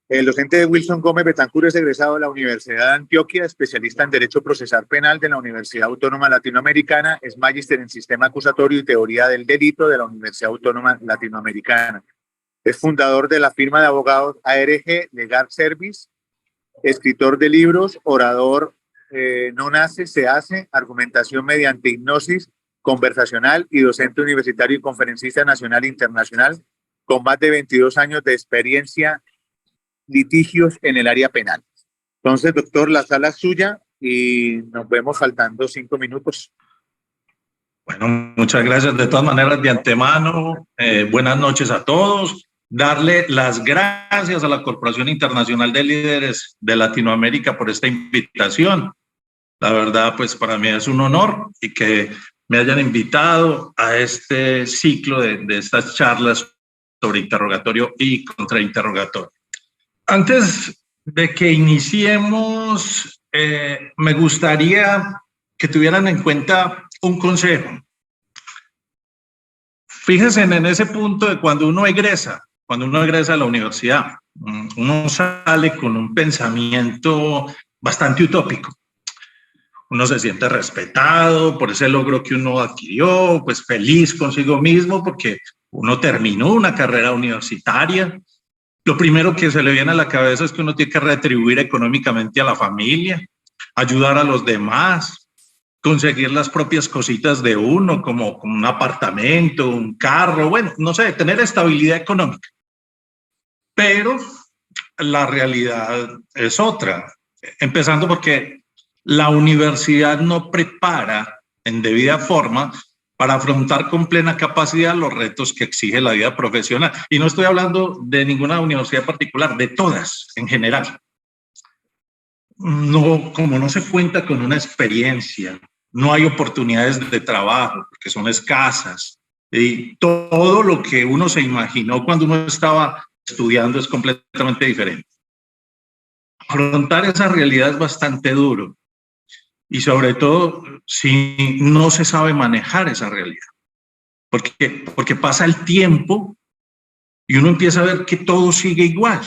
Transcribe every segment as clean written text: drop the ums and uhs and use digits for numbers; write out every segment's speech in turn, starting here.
El docente Wilson Gómez Betancur es egresado de la Universidad de Antioquia, especialista en Derecho Procesal Penal de la Universidad Autónoma Latinoamericana, es magíster en Sistema Acusatorio y Teoría del Delito de la Universidad Autónoma Latinoamericana. Es fundador de la firma de abogados ARG Legal Service, escritor de libros, orador No nace, se hace, argumentación mediante hipnosis conversacional y docente universitario y conferencista nacional e internacional con más de 22 años de experiencia litigios en el área penal. Entonces, doctor, la sala es suya y nos vemos faltando 5 minutos. Bueno, muchas gracias de todas maneras de antemano. Buenas noches a todos. Darle las gracias a la Corporación Internacional de Líderes de Latinoamérica por esta invitación. La verdad, pues para mí es un honor y que me hayan invitado a este ciclo de estas charlas sobre interrogatorio y contrainterrogatorio. Antes de que iniciemos, me gustaría que tuvieran en cuenta un consejo. Fíjense en ese punto de cuando uno egresa a la universidad, uno sale con un pensamiento bastante utópico. Uno se siente respetado por ese logro que uno adquirió, pues feliz consigo mismo porque uno terminó una carrera universitaria. Lo primero que se le viene a la cabeza es que uno tiene que retribuir económicamente a la familia, ayudar a los demás, conseguir las propias cositas de uno, como un apartamento, un carro, bueno, no sé, tener estabilidad económica. Pero la realidad es otra, empezando porque la universidad no prepara en debida forma para afrontar con plena capacidad los retos que exige la vida profesional. Y no estoy hablando de ninguna universidad particular, de todas en general. No, como no se cuenta con una experiencia, no hay oportunidades de trabajo, porque son escasas, y todo lo que uno se imaginó cuando uno estaba estudiando es completamente diferente. Afrontar esa realidad es bastante duro. Y sobre todo si no se sabe manejar esa realidad. Porque pasa el tiempo y uno empieza a ver que todo sigue igual.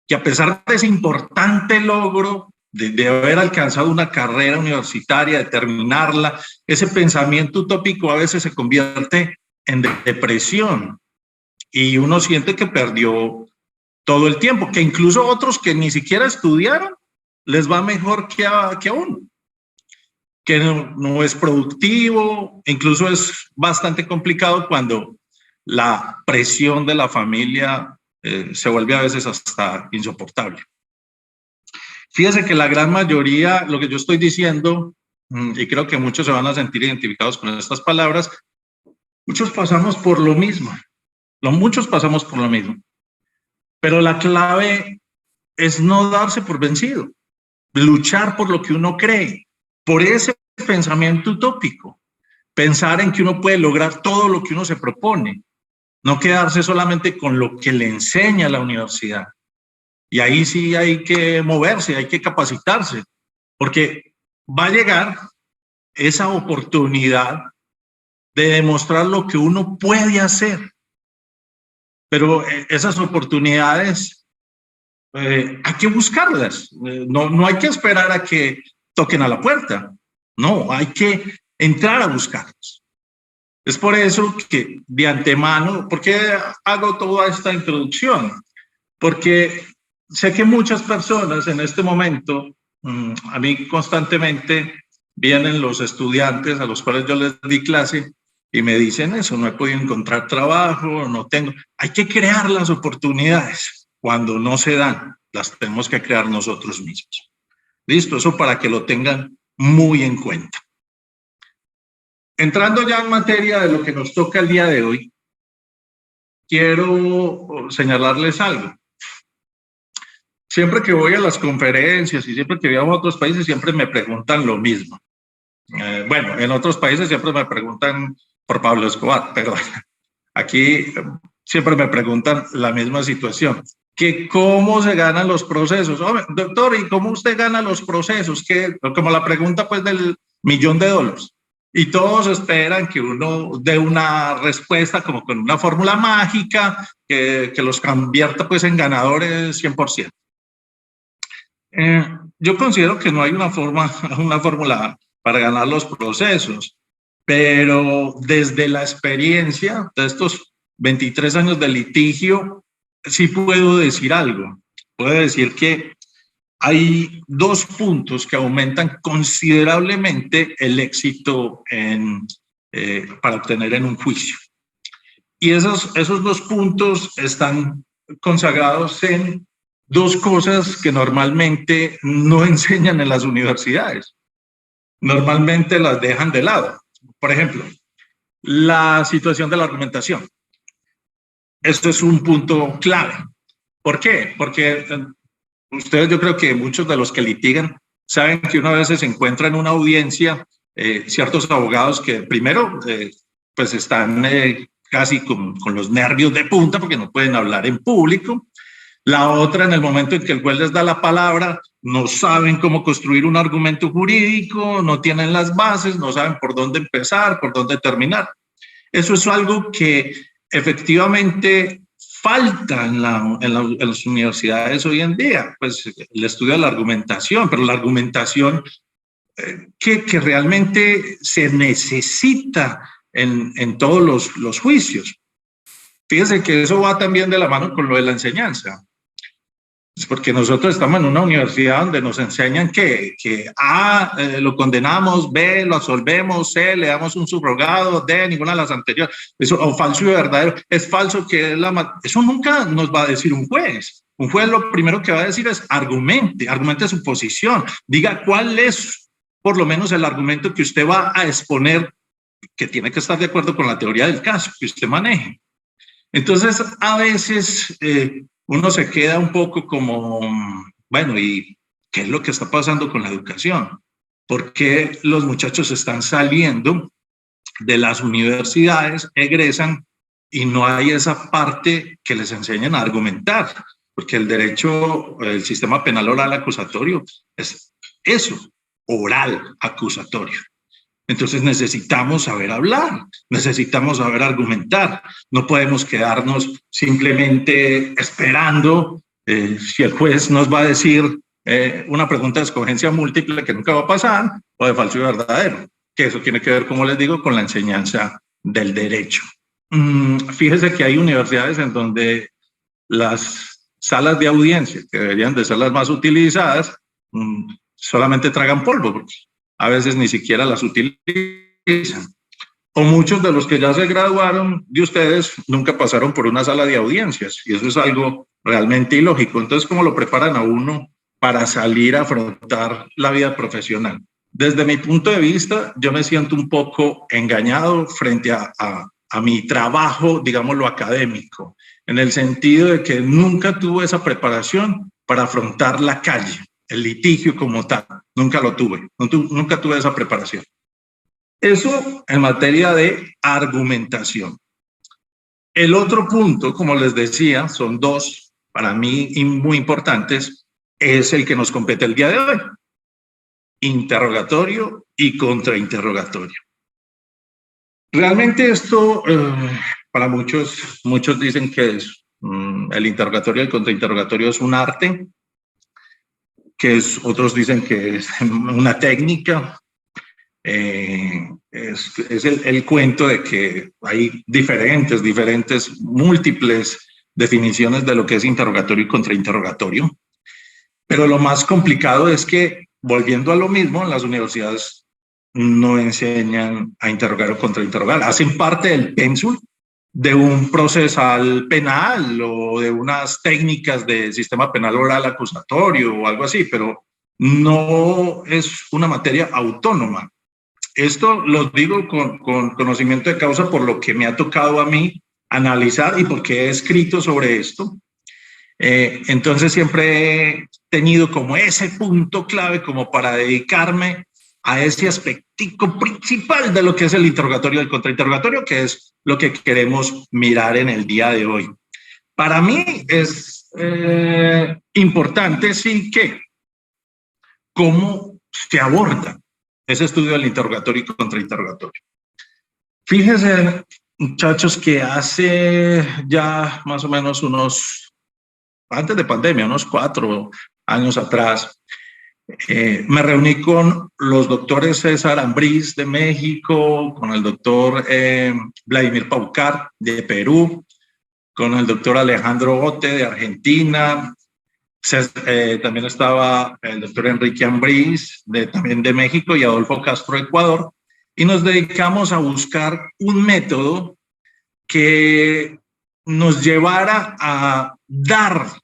Que a pesar de ese importante logro de haber alcanzado una carrera universitaria, de terminarla, ese pensamiento utópico a veces se convierte en depresión. Y uno siente que perdió todo el tiempo, que incluso otros que ni siquiera estudiaron, les va mejor que a uno, que no es productivo, incluso es bastante complicado cuando la presión de la familia se vuelve a veces hasta insoportable. Fíjese que la gran mayoría, lo que yo estoy diciendo, y creo que muchos se van a sentir identificados con estas palabras, muchos pasamos por lo mismo, muchos pasamos por lo mismo, pero la clave es no darse por vencido, luchar por lo que uno cree, por ese pensamiento utópico, pensar en que uno puede lograr todo lo que uno se propone, no quedarse solamente con lo que le enseña la universidad. Y ahí sí hay que moverse, hay que capacitarse, porque va a llegar esa oportunidad de demostrar lo que uno puede hacer. Pero esas oportunidades hay que buscarlas, no hay que esperar a que toquen a la puerta, no, hay que entrar a buscarlas. Es por eso que de antemano, ¿por qué hago toda esta introducción? Porque sé que muchas personas en este momento, a mí constantemente vienen los estudiantes a los cuales yo les di clase y me dicen eso, no he podido encontrar trabajo, no tengo. Hay que crear las oportunidades. Cuando no se dan, las tenemos que crear nosotros mismos. Listo, eso para que lo tengan muy en cuenta. Entrando ya en materia de lo que nos toca el día de hoy, quiero señalarles algo. Siempre que voy a las conferencias y siempre que viajo a otros países, siempre me preguntan lo mismo. Bueno, en otros países siempre me preguntan por Pablo Escobar, perdón. Aquí siempre me preguntan la misma situación. Que cómo se ganan los procesos. Doctor, ¿y cómo usted gana los procesos? Que como la pregunta pues del $1.000.000. y todos esperan que uno dé una respuesta como con una fórmula mágica que los convierta pues en ganadores 100%. Yo considero que no hay una fórmula para ganar los procesos, pero desde la experiencia de estos 23 años de litigio, sí puedo decir algo. Puedo decir que hay dos puntos que aumentan considerablemente el éxito para obtener en un juicio. Y esos dos puntos están consagrados en dos cosas que normalmente no enseñan en las universidades. Normalmente las dejan de lado. Por ejemplo, la situación de la argumentación. Esto es un punto clave. ¿Por qué? Porque ustedes, yo creo que muchos de los que litigan saben que una vez se encuentra en una audiencia ciertos abogados que primero pues están casi con los nervios de punta porque no pueden hablar en público. La otra, en el momento en que el juez les da la palabra, no saben cómo construir un argumento jurídico, no tienen las bases, no saben por dónde empezar, por dónde terminar. Eso es algo que efectivamente falta en las universidades hoy en día, pues el estudio de la argumentación, pero la argumentación que realmente se necesita en todos los juicios. Fíjense que eso va también de la mano con lo de la enseñanza. Es porque nosotros estamos en una universidad donde nos enseñan que A, lo condenamos, B, lo absolvemos, C, le damos un subrogado, D, ninguna de las anteriores. Eso, o falso y verdadero. Es falso que eso nunca nos va a decir un juez. Un juez lo primero que va a decir es argumente su posición. Diga cuál es, por lo menos, el argumento que usted va a exponer, que tiene que estar de acuerdo con la teoría del caso que usted maneje. Entonces, a veces uno se queda un poco como, bueno, ¿y qué es lo que está pasando con la educación? ¿Por qué los muchachos están saliendo de las universidades, egresan y no hay esa parte que les enseñen a argumentar? Porque el derecho, el sistema penal oral acusatorio es eso, oral acusatorio. Entonces necesitamos saber hablar, necesitamos saber argumentar. No podemos quedarnos simplemente esperando si el juez nos va a decir una pregunta de escogencia múltiple que nunca va a pasar, o de falso y verdadero, que eso tiene que ver, como les digo, con la enseñanza del derecho. Fíjese que hay universidades en donde las salas de audiencia, que deberían de ser las más utilizadas, solamente tragan polvo, porque a veces ni siquiera las utilizan. O muchos de los que ya se graduaron de ustedes nunca pasaron por una sala de audiencias, y eso es algo realmente ilógico. Entonces, ¿cómo lo preparan a uno para salir a afrontar la vida profesional? Desde mi punto de vista, yo me siento un poco engañado frente a mi trabajo, digamos, lo académico, en el sentido de que nunca tuve esa preparación para afrontar la calle, el litigio como tal. Nunca lo tuve, nunca tuve esa preparación. Eso en materia de argumentación. El otro punto, como les decía, son dos para mí muy importantes, es el que nos compete el día de hoy: interrogatorio y contrainterrogatorio. Realmente esto, para muchos dicen que es, el interrogatorio y el contrainterrogatorio es un arte, otros dicen que es una técnica. Es el cuento de que hay diferentes, múltiples definiciones de lo que es interrogatorio y contrainterrogatorio. Pero lo más complicado es que, volviendo a lo mismo, en las universidades no enseñan a interrogar o contrainterrogar. Hacen parte del pénsul de un procesal penal o de unas técnicas de sistema penal oral acusatorio o algo así, pero no es una materia autónoma. Esto lo digo con conocimiento de causa por lo que me ha tocado a mí analizar y porque he escrito sobre esto. Entonces siempre he tenido como ese punto clave como para dedicarme a ese aspectico principal de lo que es el interrogatorio y el contrainterrogatorio, que es lo que queremos mirar en el día de hoy. Para mí es importante, sí, que cómo se aborda ese estudio del interrogatorio y contrainterrogatorio. Fíjense, muchachos, que hace ya más o menos antes de pandemia, unos 4 años atrás, me reuní con los doctores César Ambriz de México, con el doctor Vladimir Paucar de Perú, con el doctor Alejandro Ote de Argentina, también estaba el doctor Enrique Ambriz también de México y Adolfo Castro de Ecuador, y nos dedicamos a buscar un método que nos llevara a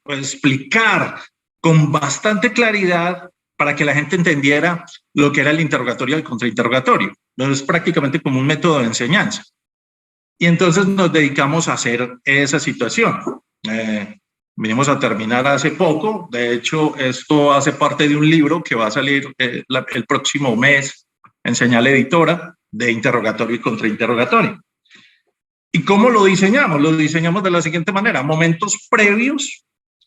explicar con bastante claridad para que la gente entendiera lo que era el interrogatorio y el contrainterrogatorio. Entonces, es prácticamente como un método de enseñanza. Y entonces nos dedicamos a hacer esa situación. Vinimos a terminar hace poco. De hecho, esto hace parte de un libro que va a salir el próximo mes en Señal Editora, de interrogatorio y contrainterrogatorio. ¿Y cómo lo diseñamos? Lo diseñamos de la siguiente manera: momentos previos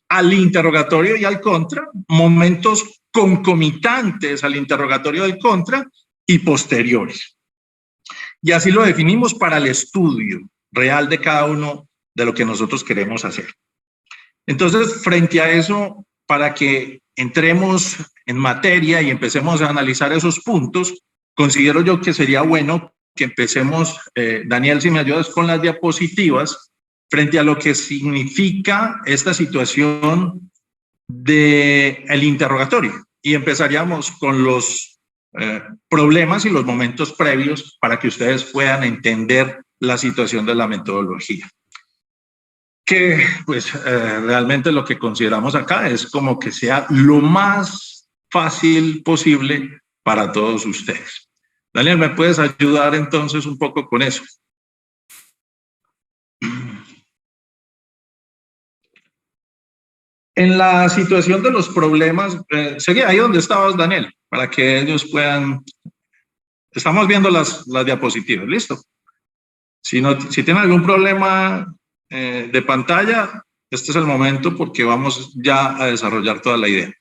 al interrogatorio y al contra, momentos concomitantes al interrogatorio del contra y posteriores. Y así lo definimos para el estudio real de cada uno de lo que nosotros queremos hacer. Entonces, frente a eso, para que entremos en materia y empecemos a analizar esos puntos, considero yo que sería bueno que empecemos, Daniel, si me ayudas con las diapositivas, frente a lo que significa esta situación del interrogatorio. Y empezaríamos con los problemas y los momentos previos para que ustedes puedan entender la situación de la metodología. Que pues realmente lo que consideramos acá es como que sea lo más fácil posible para todos ustedes. Daniel, ¿me puedes ayudar entonces un poco con eso? En la situación de los problemas, seguí ahí donde estabas, Daniel, para que ellos puedan... Estamos viendo las diapositivas, ¿listo? Si tienen algún problema de pantalla, este es el momento porque vamos ya a desarrollar toda la idea.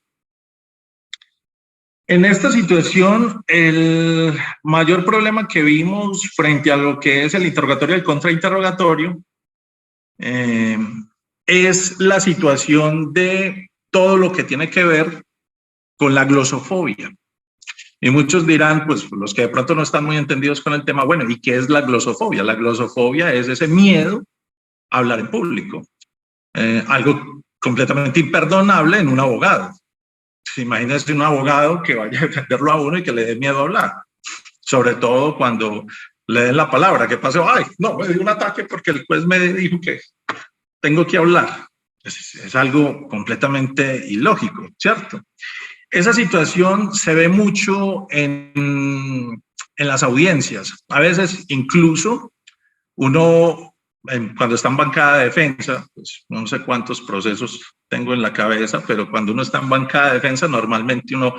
En esta situación, el mayor problema que vimos frente a lo que es el interrogatorio y el contrainterrogatorio es la situación de todo lo que tiene que ver con la glosofobia. Y muchos dirán, pues los que de pronto no están muy entendidos con el tema, bueno, ¿y qué es la glosofobia? La glosofobia es ese miedo a hablar en público, algo completamente imperdonable en un abogado. Imagínense un abogado que vaya a defenderlo a uno y que le dé miedo a hablar, sobre todo cuando le den la palabra. ¿Qué pasó? Ay, no, me dio un ataque porque el juez me dijo que tengo que hablar. Es algo completamente ilógico, ¿cierto? Esa situación se ve mucho en las audiencias. A veces incluso uno, cuando está en bancada de defensa, pues no sé cuántos procesos tengo en la cabeza, pero cuando uno está en bancada de defensa, normalmente uno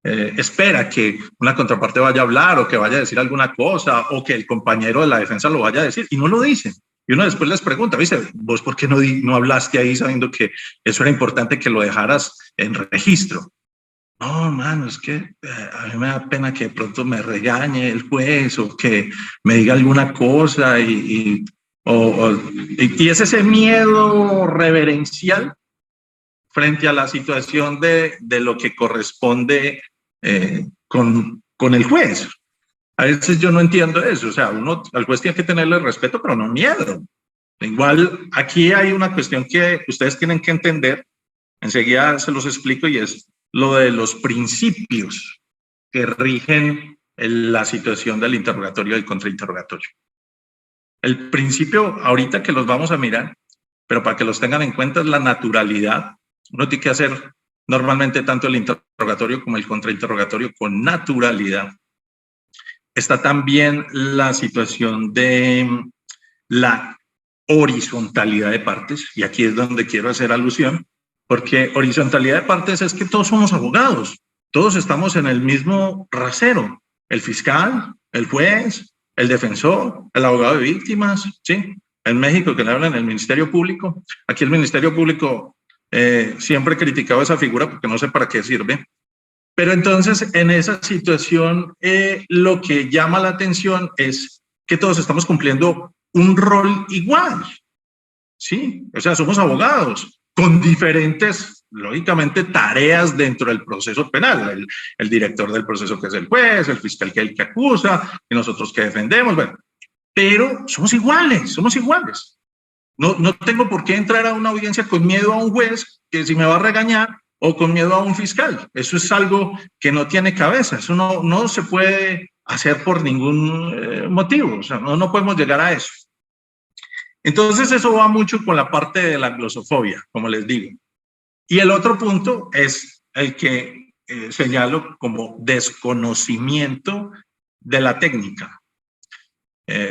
espera que una contraparte vaya a hablar o que vaya a decir alguna cosa o que el compañero de la defensa lo vaya a decir y no lo dicen. Y uno después les pregunta, ¿viste? ¿Vos por qué no hablaste ahí sabiendo que eso era importante que lo dejaras en registro? No, mano, es que a mí me da pena que de pronto me regañe el juez o que me diga alguna cosa y es ese miedo reverencial frente a la situación de lo que corresponde con el juez. A veces yo no entiendo eso, o sea, al juez tiene que tenerle respeto, pero no miedo. Igual, aquí hay una cuestión que ustedes tienen que entender, enseguida se los explico, y es lo de los principios que rigen la situación del interrogatorio y del contrainterrogatorio. El principio, ahorita que los vamos a mirar, pero para que los tengan en cuenta, es la naturalidad. Uno tiene que hacer normalmente tanto el interrogatorio como el contrainterrogatorio con naturalidad. Está también la situación de la horizontalidad de partes, y aquí es donde quiero hacer alusión, porque horizontalidad de partes es que todos somos abogados, todos estamos en el mismo rasero, el fiscal, el juez, el defensor, el abogado de víctimas, ¿sí? En México, que le hablan del Ministerio Público, aquí el Ministerio Público siempre he criticado esa figura porque no sé para qué sirve, Pero entonces, en esa situación, lo que llama la atención es que todos estamos cumpliendo un rol igual, ¿sí? O sea, somos abogados con diferentes, lógicamente, tareas dentro del proceso penal. El director del proceso, que es el juez, el fiscal, que es el que acusa, y nosotros que defendemos, bueno. Pero somos iguales, somos iguales. No tengo por qué entrar a una audiencia con miedo a un juez que si me va a regañar, o con miedo a un fiscal. Eso es algo que no tiene cabeza. Eso no se puede hacer por ningún motivo. O sea, no podemos llegar a eso. Entonces, eso va mucho con la parte de la glosofobia, como les digo. Y el otro punto es el que señalo como desconocimiento de la técnica.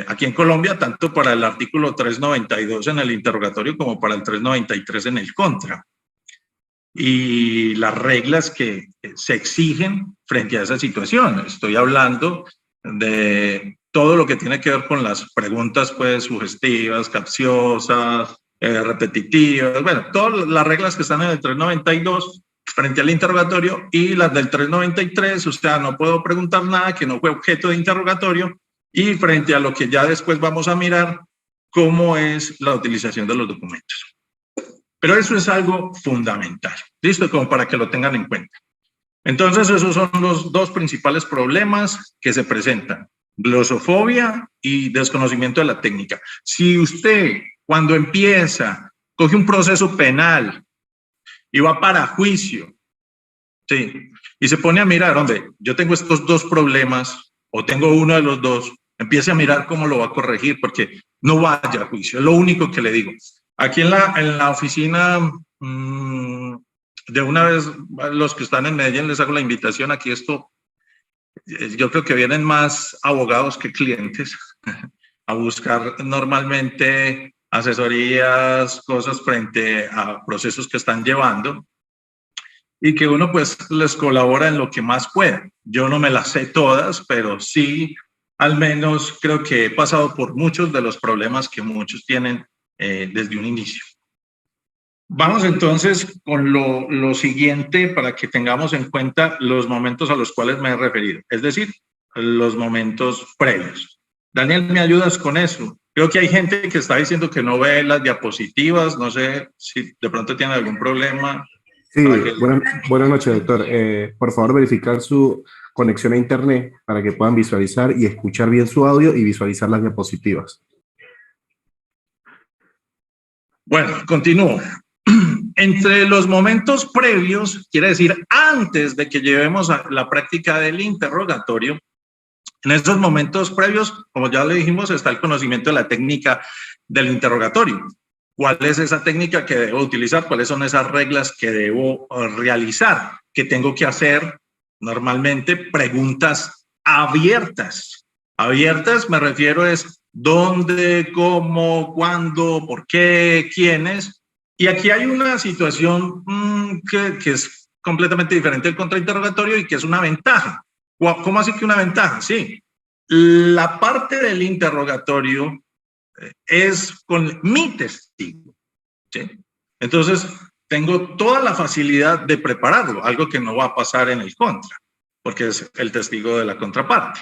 Aquí en Colombia, tanto para el artículo 392 en el interrogatorio como para el 393 en el contra. Y las reglas que se exigen frente a esa situación. Estoy hablando de todo lo que tiene que ver con las preguntas, pues, sugestivas, capciosas, repetitivas, bueno, todas las reglas que están en el 392 frente al interrogatorio, y las del 393, o sea, no puedo preguntar nada que no fue objeto de interrogatorio, y frente a lo que ya después vamos a mirar, cómo es la utilización de los documentos. Pero eso es algo fundamental, ¿listo? Como para que lo tengan en cuenta. Entonces, esos son los dos principales problemas que se presentan: glosofobia y desconocimiento de la técnica. Si usted, cuando empieza, coge un proceso penal y va para juicio, ¿sí?, y se pone a mirar, hombre, yo tengo estos dos problemas, o tengo uno de los dos, empiece a mirar cómo lo va a corregir, porque no vaya a juicio, es lo único que le digo. Aquí en la oficina, de una vez, los que están en Medellín, les hago la invitación. Aquí yo creo que vienen más abogados que clientes a buscar normalmente asesorías, cosas frente a procesos que están llevando, y que uno pues les colabora en lo que más pueda. Yo no me las sé todas, pero sí, al menos creo que he pasado por muchos de los problemas que muchos tienen desde un inicio. Vamos entonces con lo siguiente, para que tengamos en cuenta los momentos a los cuales me he referido, es decir, los momentos previos. Daniel, ¿me ayudas con eso? Creo que hay gente que está diciendo que no ve las diapositivas, no sé si de pronto tiene algún problema. Sí, buenas noches, doctor. Por favor, verificar su conexión a internet para que puedan visualizar y escuchar bien su audio y visualizar las diapositivas. Bueno, continúo. Entre los momentos previos, quiere decir antes de que llevemos a la práctica del interrogatorio, en esos momentos previos, como ya le dijimos, está el conocimiento de la técnica del interrogatorio. ¿Cuál es esa técnica que debo utilizar? ¿Cuáles son esas reglas que debo realizar? ¿Qué tengo que hacer? Normalmente preguntas abiertas. Abiertas me refiero es dónde, cómo, cuándo, por qué, quiénes. Y aquí hay una situación que es completamente diferente del contrainterrogatorio y que es una ventaja. ¿Cómo así que una ventaja? Sí, la parte del interrogatorio es con mi testigo, ¿sí? Entonces, tengo toda la facilidad de prepararlo, algo que no va a pasar en el contra, porque es el testigo de la contraparte.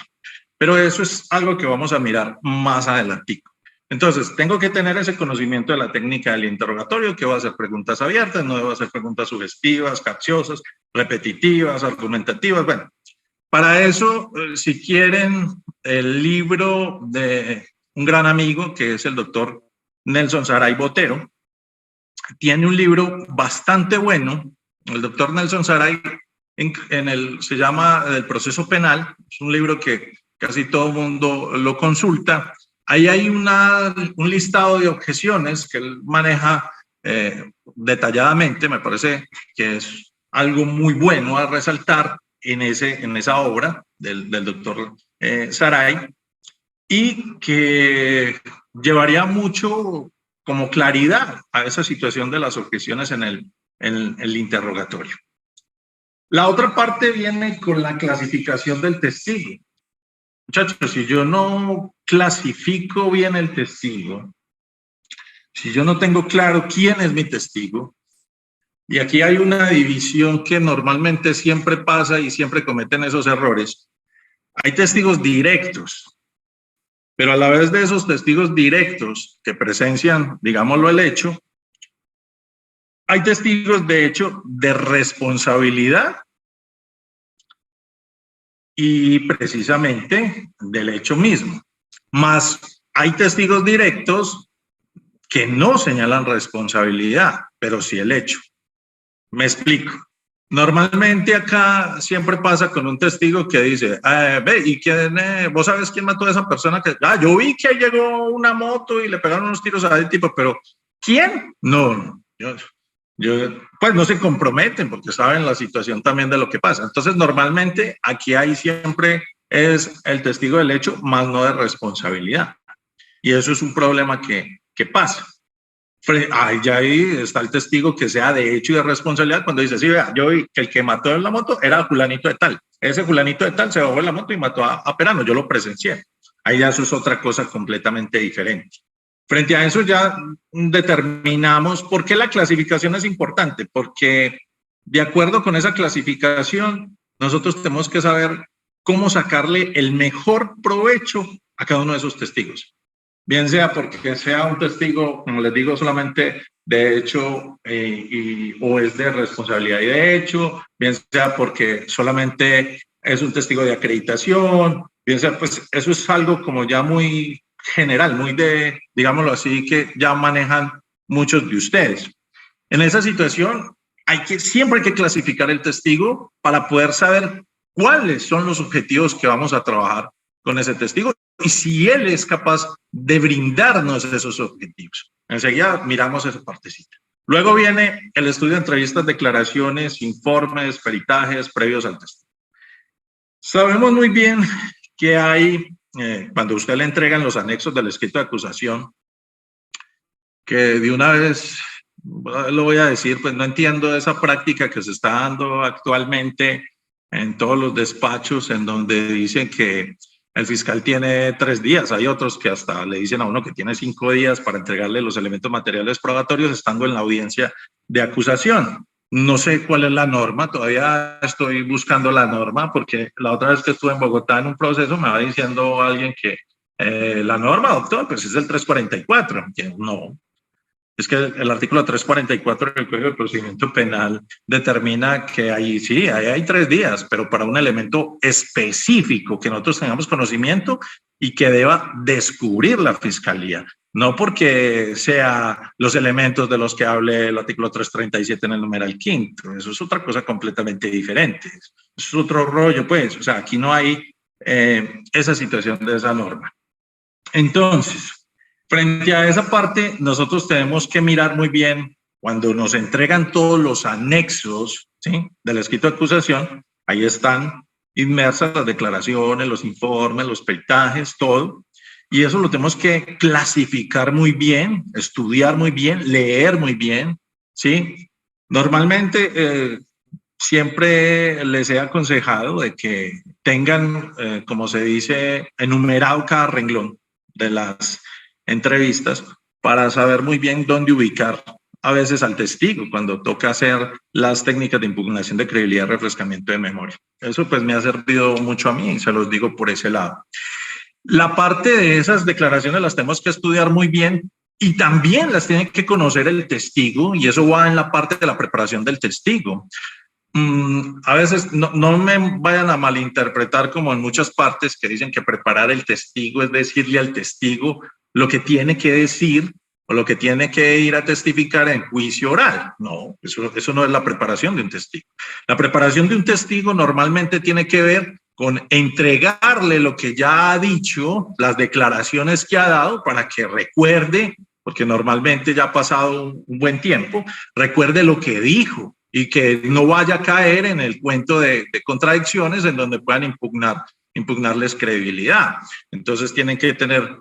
Pero eso es algo que vamos a mirar más adelantico. Entonces, tengo que tener ese conocimiento de la técnica del interrogatorio, que va a hacer preguntas abiertas, no debo hacer preguntas sugestivas, capciosas, repetitivas, argumentativas. Bueno, para eso, si quieren, el libro de un gran amigo, que es el doctor Nelson Saray Botero, tiene un libro bastante bueno. El doctor Nelson Saray se llama El proceso penal. Es un libro que casi todo el mundo lo consulta. Ahí hay un listado de objeciones que él maneja detalladamente. Me parece que es algo muy bueno a resaltar en esa obra del doctor Saray, y que llevaría mucho como claridad a esa situación de las objeciones en el interrogatorio. La otra parte viene con la clasificación del testigo. Muchachos, si yo no clasifico bien el testigo, si yo no tengo claro quién es mi testigo, Y aquí hay una división que normalmente siempre pasa y siempre cometen esos errores. Hay testigos directos, pero a la vez de esos testigos directos que presencian, digámoslo, el hecho, hay testigos de hecho de responsabilidad y precisamente del hecho mismo. Más hay testigos directos que no señalan responsabilidad, pero sí el hecho. Me explico. Normalmente acá siempre pasa con un testigo que dice, ve, ¿y quién, vos sabes quién mató a esa persona? Yo vi que llegó una moto y le pegaron unos tiros a ese tipo, pero ¿quién? No, pues no se comprometen porque saben la situación también de lo que pasa. Entonces, normalmente aquí hay siempre es el testigo del hecho, más no de responsabilidad. Y eso es un problema que pasa. Ya ahí está el testigo que sea de hecho y de responsabilidad cuando dice, sí, vea, yo vi que el que mató en la moto era fulanito de tal. Ese fulanito de tal se bajó de la moto y mató a Perano, yo lo presencié. Ahí ya eso es otra cosa completamente diferente. Frente a eso ya determinamos por qué la clasificación es importante, porque de acuerdo con esa clasificación, nosotros tenemos que saber cómo sacarle el mejor provecho a cada uno de esos testigos. Bien sea porque sea un testigo, como les digo, solamente de hecho o es de responsabilidad y de hecho, bien sea porque solamente es un testigo de acreditación, bien sea, pues eso es algo como ya muy general, muy de, digámoslo así, que ya manejan muchos de ustedes. En esa situación siempre hay que clasificar el testigo para poder saber cuáles son los objetivos que vamos a trabajar con ese testigo y si él es capaz de brindarnos esos objetivos. Enseguida miramos esa partecita. Luego viene el estudio de entrevistas, declaraciones, informes, peritajes previos al testigo. Sabemos muy bien que hay, cuando usted le entregan los anexos del escrito de acusación, que de una vez, lo voy a decir, pues no entiendo esa práctica que se está dando actualmente en todos los despachos en donde dicen que el fiscal tiene 3 días, hay otros que hasta le dicen a uno que tiene 5 días para entregarle los elementos materiales probatorios estando en la audiencia de acusación. No sé cuál es la norma, todavía estoy buscando la norma porque la otra vez que estuve en Bogotá en un proceso me va diciendo alguien que la norma, doctor, pues es el 344, que no. Es que el artículo 344 del Código de Procedimiento Penal determina que ahí sí, ahí hay 3 días, pero para un elemento específico que nosotros tengamos conocimiento y que deba descubrir la Fiscalía. No porque sea los elementos de los que hable el artículo 337 en el numeral quinto. Eso es otra cosa completamente diferente. Eso es otro rollo, pues. O sea, aquí no hay esa situación de esa norma. Entonces, frente a esa parte, nosotros tenemos que mirar muy bien cuando nos entregan todos los anexos, ¿sí?, del escrito de acusación. Ahí están inmersas las declaraciones, los informes, los peritajes, todo. Y eso lo tenemos que clasificar muy bien, estudiar muy bien, leer muy bien, ¿sí? Normalmente siempre les he aconsejado de que tengan, como se dice, enumerado cada renglón de las entrevistas para saber muy bien dónde ubicar a veces al testigo cuando toca hacer las técnicas de impugnación de credibilidad y refrescamiento de memoria. Eso pues me ha servido mucho a mí y se los digo por ese lado. La parte de esas declaraciones las tenemos que estudiar muy bien y también las tiene que conocer el testigo y eso va en la parte de la preparación del testigo. A veces no me vayan a malinterpretar como en muchas partes que dicen que preparar el testigo es decirle al testigo lo que tiene que decir o lo que tiene que ir a testificar en juicio oral. No, eso no es la preparación de un testigo. La preparación de un testigo normalmente tiene que ver con entregarle lo que ya ha dicho, las declaraciones que ha dado para que recuerde, porque normalmente ya ha pasado un buen tiempo, recuerde lo que dijo y que no vaya a caer en el cuento de contradicciones en donde puedan impugnarles credibilidad. Entonces tienen que tener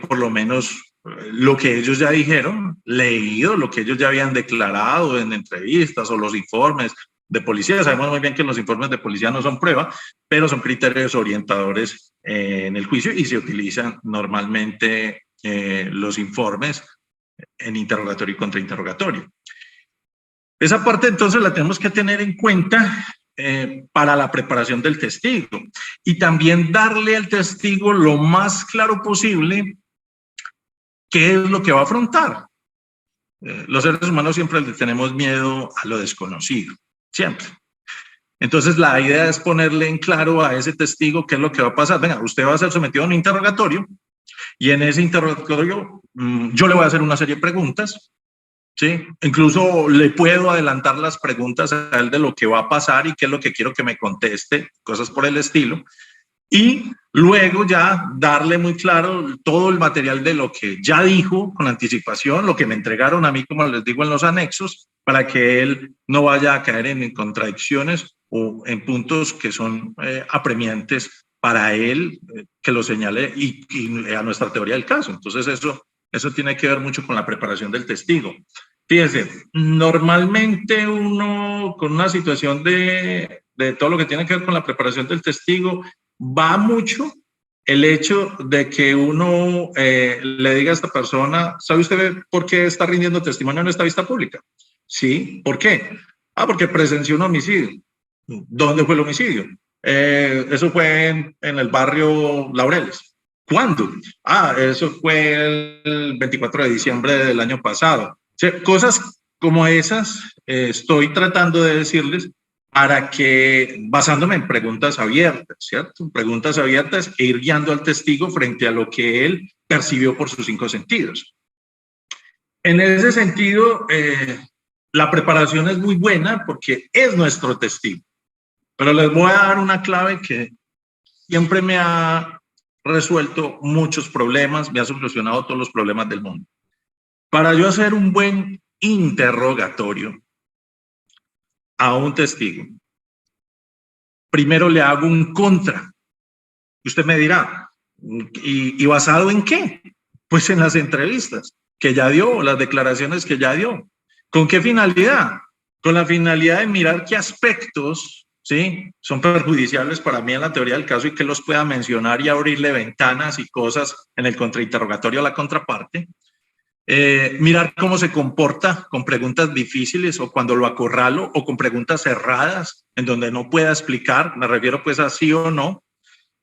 por lo menos lo que ellos ya dijeron, leído lo que ellos ya habían declarado en entrevistas o los informes de policía. Sabemos muy bien que los informes de policía no son prueba, pero son criterios orientadores en el juicio y se utilizan normalmente los informes en interrogatorio y contrainterrogatorio. Esa parte entonces la tenemos que tener en cuenta para la preparación del testigo y también darle al testigo lo más claro posible qué es lo que va a afrontar. Los seres humanos siempre le tenemos miedo a lo desconocido, siempre. Entonces la idea es ponerle en claro a ese testigo qué es lo que va a pasar. Venga, usted va a ser sometido a un interrogatorio y en ese interrogatorio yo le voy a hacer una serie de preguntas. Sí, incluso le puedo adelantar las preguntas a él de lo que va a pasar y qué es lo que quiero que me conteste, cosas por el estilo. Y luego ya darle muy claro todo el material de lo que ya dijo con anticipación, lo que me entregaron a mí, como les digo, en los anexos, para que él no vaya a caer en contradicciones o en puntos que son apremiantes para él, que lo señale y a nuestra teoría del caso. Entonces eso tiene que ver mucho con la preparación del testigo. Fíjense, normalmente uno con una situación de todo lo que tiene que ver con la preparación del testigo, va mucho el hecho de que uno le diga a esta persona, ¿sabe usted por qué está rindiendo testimonio en esta vista pública? Sí, ¿por qué? Porque presenció un homicidio. ¿Dónde fue el homicidio? Eso fue en el barrio Laureles. ¿Cuándo? Eso fue el 24 de diciembre del año pasado. O sea, cosas como esas estoy tratando de decirles para que, basándome en preguntas abiertas, ¿cierto? Preguntas abiertas e ir guiando al testigo frente a lo que él percibió por sus 5 sentidos. En ese sentido, la preparación es muy buena porque es nuestro testigo. Pero les voy a dar una clave que siempre me ha resuelto muchos problemas, me ha solucionado todos los problemas del mundo. Para yo hacer un buen interrogatorio a un testigo, primero le hago un contra. Usted me dirá, ¿y basado en qué? Pues en las entrevistas que ya dio, las declaraciones que ya dio. ¿Con qué finalidad? Con la finalidad de mirar qué aspectos, ¿sí?, son perjudiciales para mí en la teoría del caso y que los pueda mencionar y abrirle ventanas y cosas en el contrainterrogatorio a la contraparte. Mirar cómo se comporta con preguntas difíciles o cuando lo acorralo o con preguntas cerradas en donde no pueda explicar, me refiero pues a sí o no.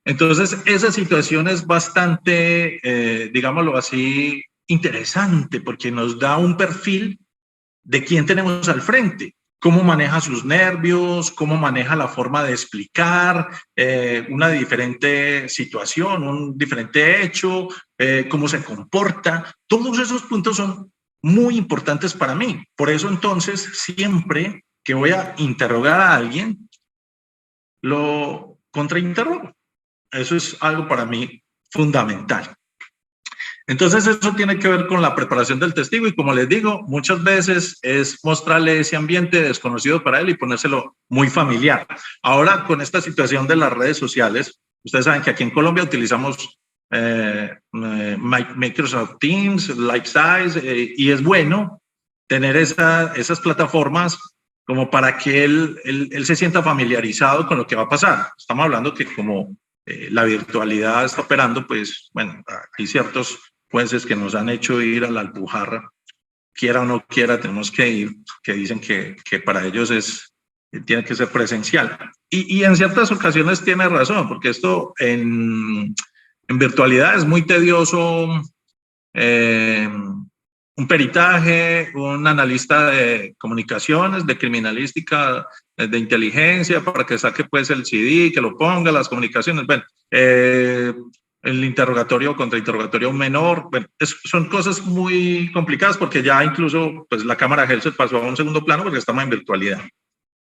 Entonces esa situación es bastante, digámoslo así, interesante porque nos da un perfil de quién tenemos al frente, cómo maneja sus nervios, cómo maneja la forma de explicar una diferente situación, un diferente hecho, cómo se comporta. Todos esos puntos son muy importantes para mí. Por eso entonces siempre que voy a interrogar a alguien, lo contrainterrogo. Eso es algo para mí fundamental. Entonces eso tiene que ver con la preparación del testigo y como les digo, muchas veces es mostrarle ese ambiente desconocido para él y ponérselo muy familiar. Ahora con esta situación de las redes sociales, ustedes saben que aquí en Colombia utilizamos Microsoft Teams, Livesize y es bueno tener esas plataformas como para que él se sienta familiarizado con lo que va a pasar. Estamos hablando que como la virtualidad está operando, pues bueno, hay ciertos jueces que nos han hecho ir a la Alpujarra, quiera o no quiera, tenemos que ir, que dicen que para ellos tiene que ser presencial. Y en ciertas ocasiones tiene razón, porque esto en virtualidad es muy tedioso, un peritaje, un analista de comunicaciones, de criminalística, de inteligencia, para que saque pues el CD, que lo ponga, las comunicaciones, bueno, el interrogatorio o contrainterrogatorio menor, bueno, son cosas muy complicadas porque ya incluso pues la cámara Hellset pasó a un segundo plano porque estamos en virtualidad.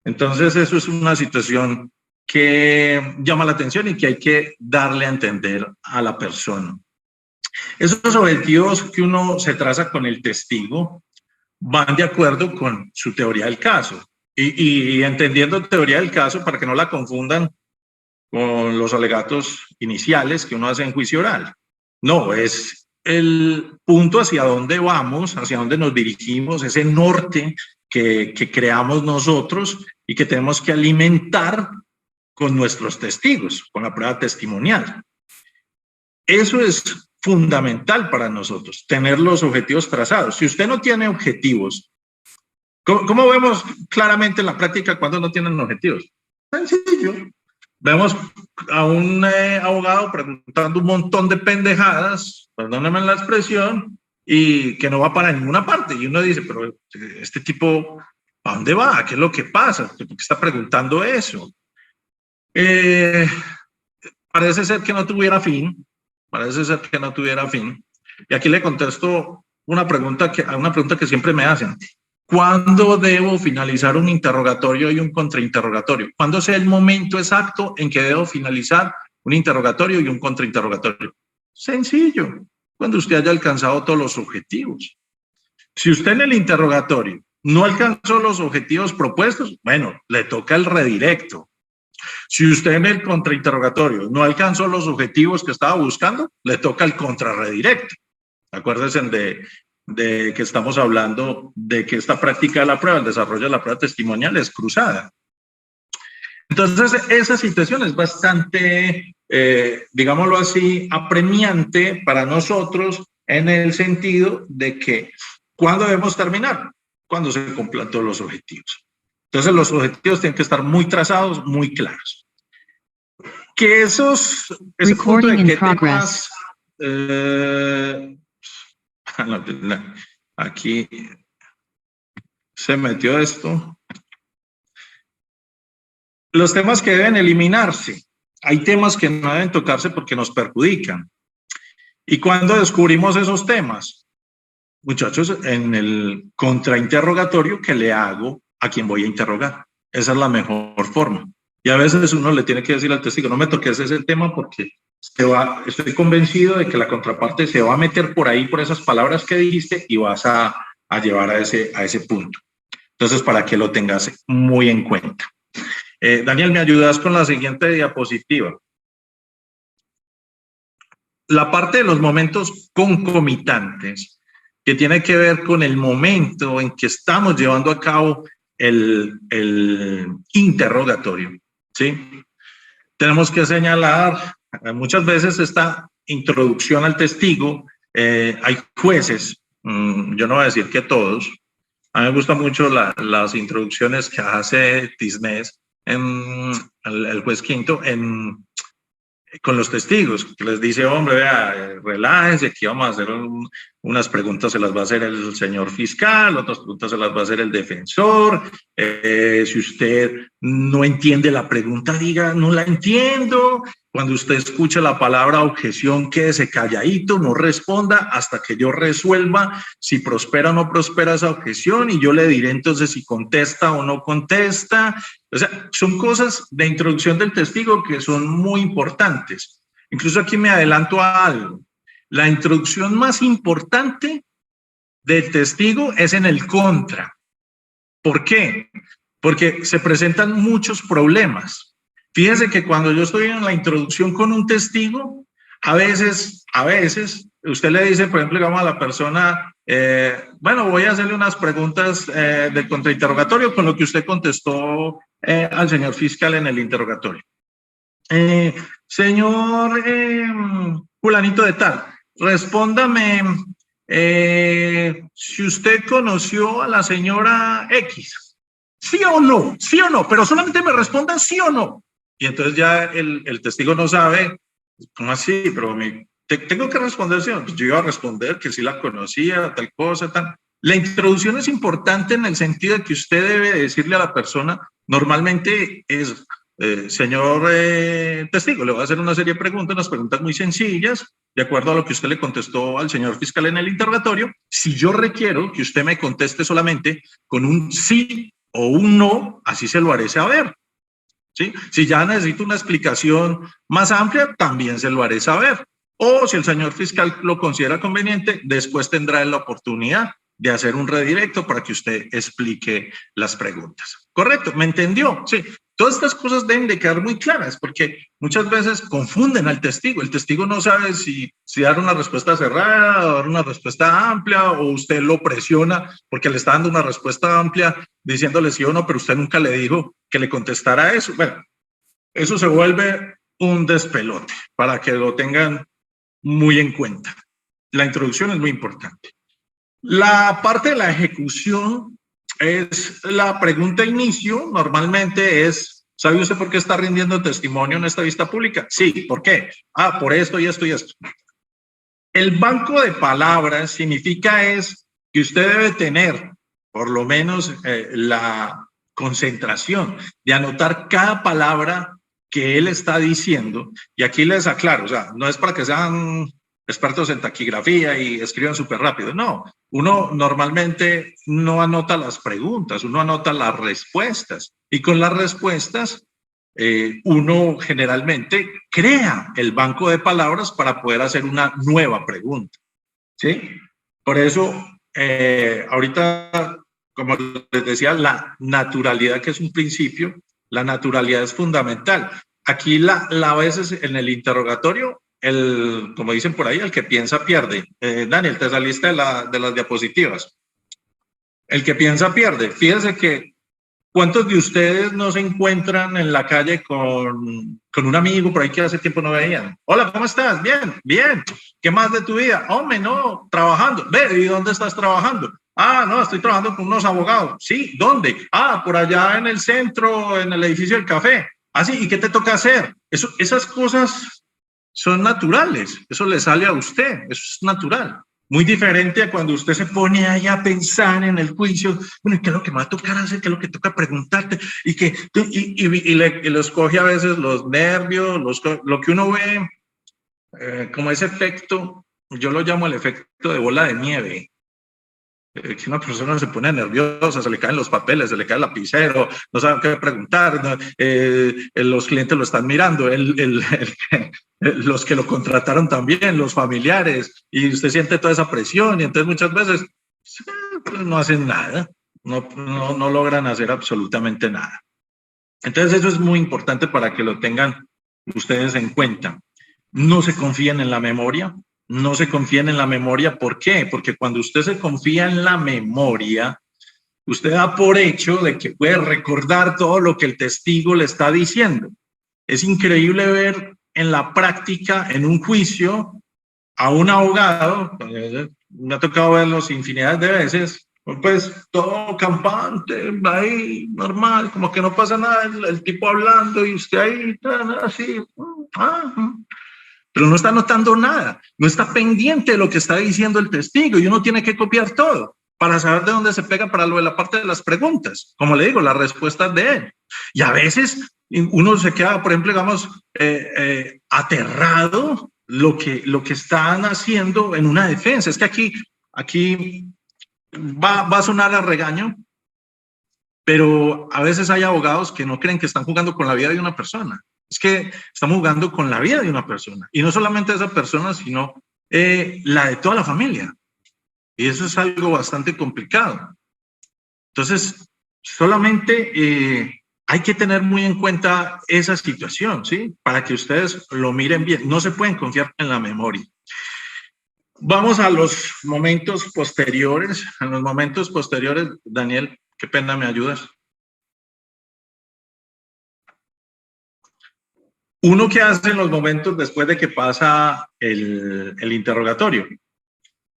Entonces eso es una situación que llama la atención y que hay que darle a entender a la persona. Esos objetivos que uno se traza con el testigo van de acuerdo con su teoría del caso y entendiendo teoría del caso para que no la confundan con los alegatos iniciales que uno hace en juicio oral. No, es el punto hacia dónde vamos, hacia dónde nos dirigimos, ese norte que creamos nosotros y que tenemos que alimentar con nuestros testigos, con la prueba testimonial. Eso es fundamental para nosotros, tener los objetivos trazados. Si usted no tiene objetivos ¿Cómo vemos claramente en la práctica cuando no tienen objetivos? Sencillo. Vemos a un abogado preguntando un montón de pendejadas, perdónenme la expresión, y que no va para ninguna parte. Y uno dice, pero este tipo, ¿a dónde va? ¿Qué es lo que pasa? ¿Por qué está preguntando eso? Parece ser que no tuviera fin. Parece ser que no tuviera fin. Y aquí le contesto una pregunta que siempre me hacen. ¿Cuándo debo finalizar un interrogatorio y un contrainterrogatorio? ¿Cuándo sea el momento exacto en que debo finalizar un interrogatorio y un contrainterrogatorio? Sencillo, cuando usted haya alcanzado todos los objetivos. Si usted en el interrogatorio no alcanzó los objetivos propuestos, bueno, le toca el redirecto. Si usted en el contrainterrogatorio no alcanzó los objetivos que estaba buscando, le toca el contrarredirecto. Acuérdense de que estamos hablando de que esta práctica de la prueba, el desarrollo de la prueba testimonial es cruzada. Entonces, esa situación es bastante, digámoslo así, apremiante para nosotros en el sentido de que ¿cuándo debemos terminar? Cuando se cumplan todos los objetivos. Entonces, los objetivos tienen que estar muy trazados, muy claros. Que ese punto de qué temas... aquí se metió esto. Los temas que deben eliminarse. Hay temas que no deben tocarse porque nos perjudican. ¿Y cuándo descubrimos esos temas? Muchachos, en el contrainterrogatorio que le hago a quien voy a interrogar. Esa es la mejor forma. Y a veces uno le tiene que decir al testigo, no me toques ese tema porque estoy convencido de que la contraparte se va a meter por ahí, por esas palabras que dijiste y vas a llevar a ese punto. Entonces, para que lo tengas muy en cuenta. Daniel, ¿me ayudas con la siguiente diapositiva? La parte de los momentos concomitantes, que tiene que ver con el momento en que estamos llevando a cabo el interrogatorio, ¿sí? Tenemos que señalar muchas veces esta introducción al testigo. Hay jueces, yo no voy a decir que todos, a mí me gustan mucho las introducciones que hace Tisnés, el juez Quinto, con los testigos, que les dice, hombre, vea, relájense, aquí vamos a hacer unas preguntas, se las va a hacer el señor fiscal, otras preguntas se las va a hacer el defensor. Si usted no entiende la pregunta, diga, no la entiendo. Cuando usted escuche la palabra objeción, quédese calladito, no responda hasta que yo resuelva si prospera o no prospera esa objeción y yo le diré entonces si contesta o no contesta. O sea, son cosas de introducción del testigo que son muy importantes. Incluso aquí me adelanto a algo. La introducción más importante del testigo es en el contra. ¿Por qué? Porque se presentan muchos problemas. Fíjense que cuando yo estoy en la introducción con un testigo, a veces, usted le dice, por ejemplo, digamos a la persona, bueno, voy a hacerle unas preguntas del contrainterrogatorio con lo que usted contestó al señor fiscal en el interrogatorio. Señor fulanito de tal, respóndame si usted conoció a la señora X. ¿Sí o no? ¿Sí o no? Pero solamente me responda sí o no. Y entonces ya el testigo no sabe, ¿cómo así? Pero tengo que responder sí o no. Pues yo iba a responder que sí la conocía, tal cosa, tal. La introducción es importante en el sentido de que usted debe decirle a la persona, normalmente es, señor testigo, le voy a hacer una serie de preguntas, unas preguntas muy sencillas, de acuerdo a lo que usted le contestó al señor fiscal en el interrogatorio. Si yo requiero que usted me conteste solamente con un sí o un no, así se lo haré saber. ¿Sí? Si ya necesito una explicación más amplia, también se lo haré saber. O si el señor fiscal lo considera conveniente, después tendrá la oportunidad de hacer un redirecto para que usted explique las preguntas. ¿Correcto? ¿Me entendió? Sí. Todas estas cosas deben de quedar muy claras porque muchas veces confunden al testigo. El testigo no sabe si dar una respuesta cerrada o dar una respuesta amplia, o usted lo presiona porque le está dando una respuesta amplia diciéndole sí o no, pero usted nunca le dijo que le contestara eso. Bueno, eso se vuelve un despelote para que lo tengan muy en cuenta. La introducción es muy importante. La parte de la ejecución es la pregunta inicio, normalmente es, ¿sabe usted por qué está rindiendo testimonio en esta vista pública? Sí, ¿por qué? Ah, por esto y esto y esto. El banco de palabras significa es que usted debe tener por lo menos la concentración de anotar cada palabra que él está diciendo. Y aquí les aclaro, o sea, no es para que sean expertos en taquigrafía y escriban súper rápido, no. Uno normalmente no anota las preguntas, uno anota las respuestas. Y con las respuestas, uno generalmente crea el banco de palabras para poder hacer una nueva pregunta, ¿sí? Por eso, ahorita, como les decía, la naturalidad, que es un principio, la naturalidad es fundamental. Aquí a veces en el interrogatorio, como dicen por ahí, el que piensa pierde. Daniel, te saliste de las diapositivas. El que piensa pierde. Fíjense que ¿cuántos de ustedes no se encuentran en la calle con un amigo por ahí que hace tiempo no veían? Hola, ¿cómo estás? Bien, bien. ¿Qué más de tu vida? Hombre, no, trabajando. Ve, ¿y dónde estás trabajando? Ah, no, estoy trabajando con unos abogados. Sí, ¿dónde? Ah, por allá en el centro, en el edificio del café. Ah, sí, ¿y qué te toca hacer? Esas cosas son naturales. Eso le sale a usted, eso es natural. Muy diferente a cuando usted se pone ahí a pensar en el juicio, bueno, ¿qué es lo que me va a tocar hacer? ¿Qué es lo que toca preguntarte? Y los coge a veces los nervios, lo que uno ve, como ese efecto, yo lo llamo el efecto de bola de nieve. Que una persona se pone nerviosa, se le caen los papeles, se le cae el lapicero, no sabe qué preguntar, no, los clientes lo están mirando, los que lo contrataron también, los familiares, y usted siente toda esa presión, y entonces muchas veces pues no hacen nada, no logran hacer absolutamente nada. Entonces eso es muy importante para que lo tengan ustedes en cuenta. No se confíen en la memoria. No se confíen en la memoria. ¿Por qué? Porque cuando usted se confía en la memoria, usted da por hecho de que puede recordar todo lo que el testigo le está diciendo. Es increíble ver en la práctica, en un juicio, a un abogado, me ha tocado verlos infinidad de veces, pues todo campante, ahí, normal, como que no pasa nada, el tipo hablando y usted ahí, así, pero no está notando nada, no está pendiente de lo que está diciendo el testigo y uno tiene que copiar todo para saber de dónde se pega para lo de la parte de las preguntas, como le digo, las respuestas de él. Y a veces uno se queda, por ejemplo, digamos, aterrado lo que están haciendo en una defensa. Es que aquí va a sonar a regaño, pero a veces hay abogados que no creen que están jugando con la vida de una persona. Es que estamos jugando con la vida de una persona, y no solamente de esa persona, sino la de toda la familia. Y eso es algo bastante complicado. Entonces, solamente hay que tener muy en cuenta esa situación, ¿sí? Para que ustedes lo miren bien. No se pueden confiar en la memoria. Vamos a los momentos posteriores. En los momentos posteriores, Daniel, qué pena, ¿me ayudas? Uno que hace en los momentos después de que pasa el interrogatorio.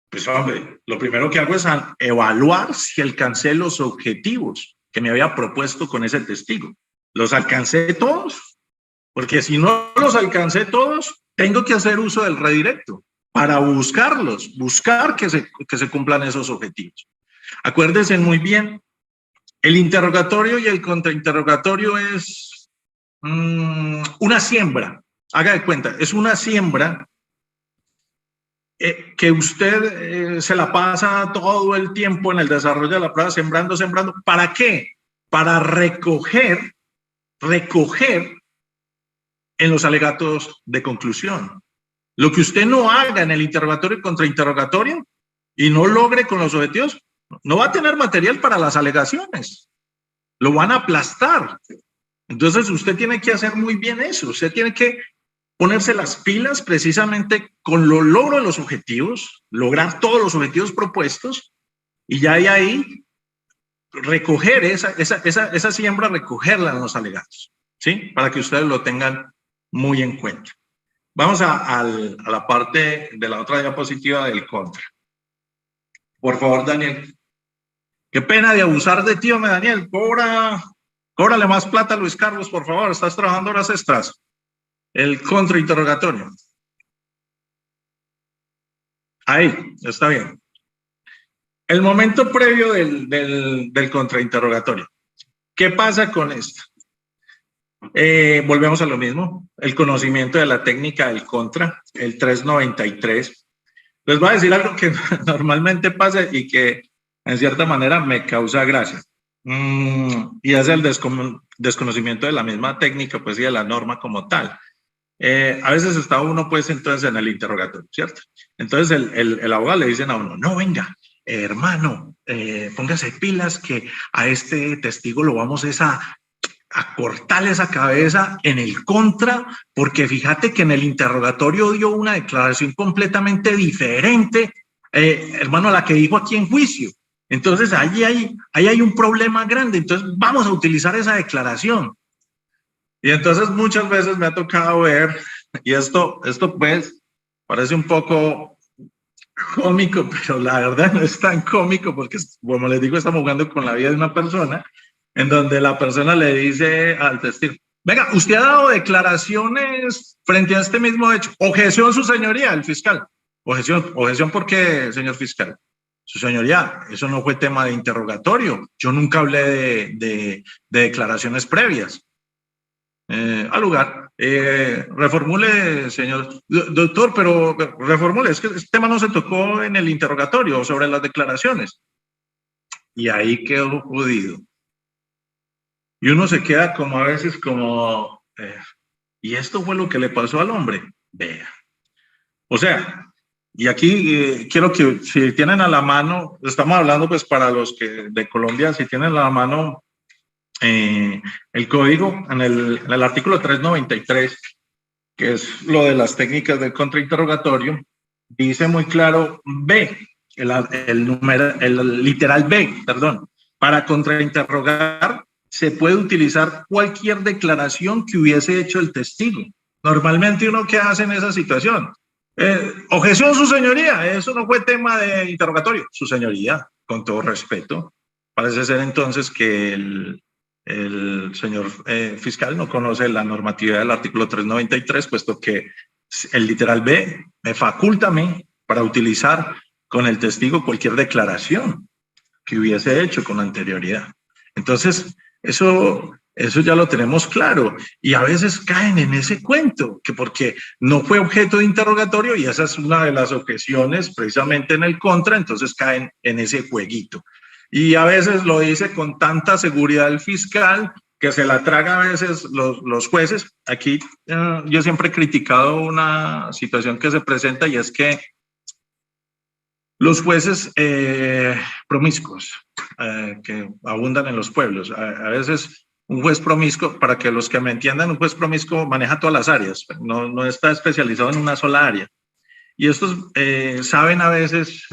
Pues hombre, lo primero que hago es evaluar si alcancé los objetivos que me había propuesto con ese testigo. ¿Los alcancé todos? Porque si no los alcancé todos, tengo que hacer uso del redirecto para buscarlos, buscar que se cumplan esos objetivos. Acuérdense muy bien, el interrogatorio y el contrainterrogatorio es una siembra. Haga de cuenta, es una siembra que usted se la pasa todo el tiempo en el desarrollo de la prueba sembrando. ¿Para qué? Para recoger en los alegatos de conclusión. Lo que usted no haga en el interrogatorio y contrainterrogatorio y no logre con los objetivos, no va a tener material para las alegaciones. Lo van a aplastar. Entonces usted tiene que hacer muy bien eso. Usted tiene que ponerse las pilas precisamente con lo logro de los objetivos, lograr todos los objetivos propuestos, y ya de ahí recoger esa siembra, recogerla en los alegatos, ¿sí? Para que ustedes lo tengan muy en cuenta. Vamos a la parte de la otra diapositiva del contra. Por favor, Daniel. Qué pena de abusar de ti, hombre, Daniel. Cóbrale más plata a Luis Carlos, por favor. Estás trabajando horas extras. El contrainterrogatorio. Ahí, está bien. El momento previo del contrainterrogatorio. ¿Qué pasa con esto? Volvemos a lo mismo. El conocimiento de la técnica del contra, el 393. Les voy a decir algo que normalmente pasa y que en cierta manera me causa gracia. Y es el desconocimiento de la misma técnica, pues, y de la norma como tal. A veces está uno, pues, entonces en el interrogatorio, ¿cierto? Entonces el abogado le dicen a uno, no, venga, hermano, póngase pilas que a este testigo lo vamos a cortarle esa cabeza en el contra, porque fíjate que en el interrogatorio dio una declaración completamente diferente, hermano, a la que dijo aquí en juicio. Entonces, ahí hay un problema grande, entonces vamos a utilizar esa declaración. Y entonces muchas veces me ha tocado ver, y esto pues parece un poco cómico, pero la verdad no es tan cómico porque, como les digo, estamos jugando con la vida de una persona, en donde la persona le dice al testigo, venga, usted ha dado declaraciones frente a este mismo hecho. Objeción, su señoría, el fiscal. Objeción, ¿por qué, señor fiscal? Su señoría, eso no fue tema de interrogatorio. Yo nunca hablé de declaraciones previas. Al lugar, reformule, señor doctor, pero reformule, es que este tema no se tocó en el interrogatorio sobre las declaraciones. Y ahí quedó jodido. Y uno se queda como a veces como, ¿y esto fue lo que le pasó al hombre? Vea. O sea, y aquí quiero que si tienen a la mano, estamos hablando pues para los que de Colombia, si tienen a la mano el código en el artículo 393, que es lo de las técnicas del contrainterrogatorio, dice muy claro B, el literal B, perdón, para contrainterrogar se puede utilizar cualquier declaración que hubiese hecho el testigo. Normalmente uno, ¿qué hace en esa situación? Objeción, su señoría, eso no fue tema de interrogatorio. Su señoría, con todo respeto, parece ser entonces que el señor fiscal no conoce la normatividad del artículo 393, puesto que el literal B me faculta a mí para utilizar con el testigo cualquier declaración que hubiese hecho con anterioridad. Entonces, eso ya lo tenemos claro, y a veces caen en ese cuento, que porque no fue objeto de interrogatorio, y esa es una de las objeciones precisamente en el contra, entonces caen en ese jueguito. Y a veces lo dice con tanta seguridad el fiscal que se la traga a veces los jueces. Aquí yo siempre he criticado una situación que se presenta, y es que los jueces promiscuos que abundan en los pueblos, a veces un juez promiscuo, para que los que me entiendan, un juez promiscuo maneja todas las áreas, no está especializado en una sola área. Y estos saben a veces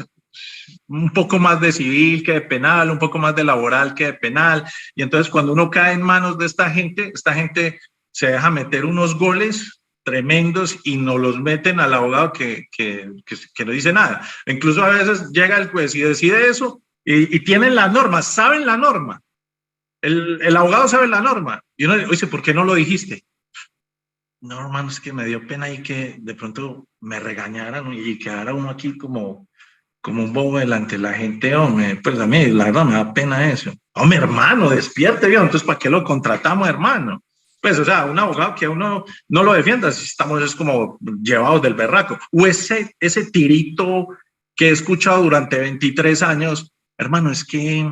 un poco más de civil que de penal, un poco más de laboral que de penal, y entonces cuando uno cae en manos de esta gente se deja meter unos goles tremendos y no los meten al abogado que no dice nada. Incluso a veces llega el juez y decide eso, y tienen la norma, saben la norma, el abogado sabe la norma, y uno dice, ¿por qué no lo dijiste? No, hermano, es que me dio pena y que de pronto me regañaran y quedara uno aquí como un bobo delante de la gente. Hombre, pues a mí la verdad me da pena eso. Hombre, hermano, despierte bien, entonces ¿para qué lo contratamos, hermano? Pues, o sea, un abogado que a uno no lo defienda, si estamos es como llevados del berraco. O ese tirito que he escuchado durante 23 años, hermano, es que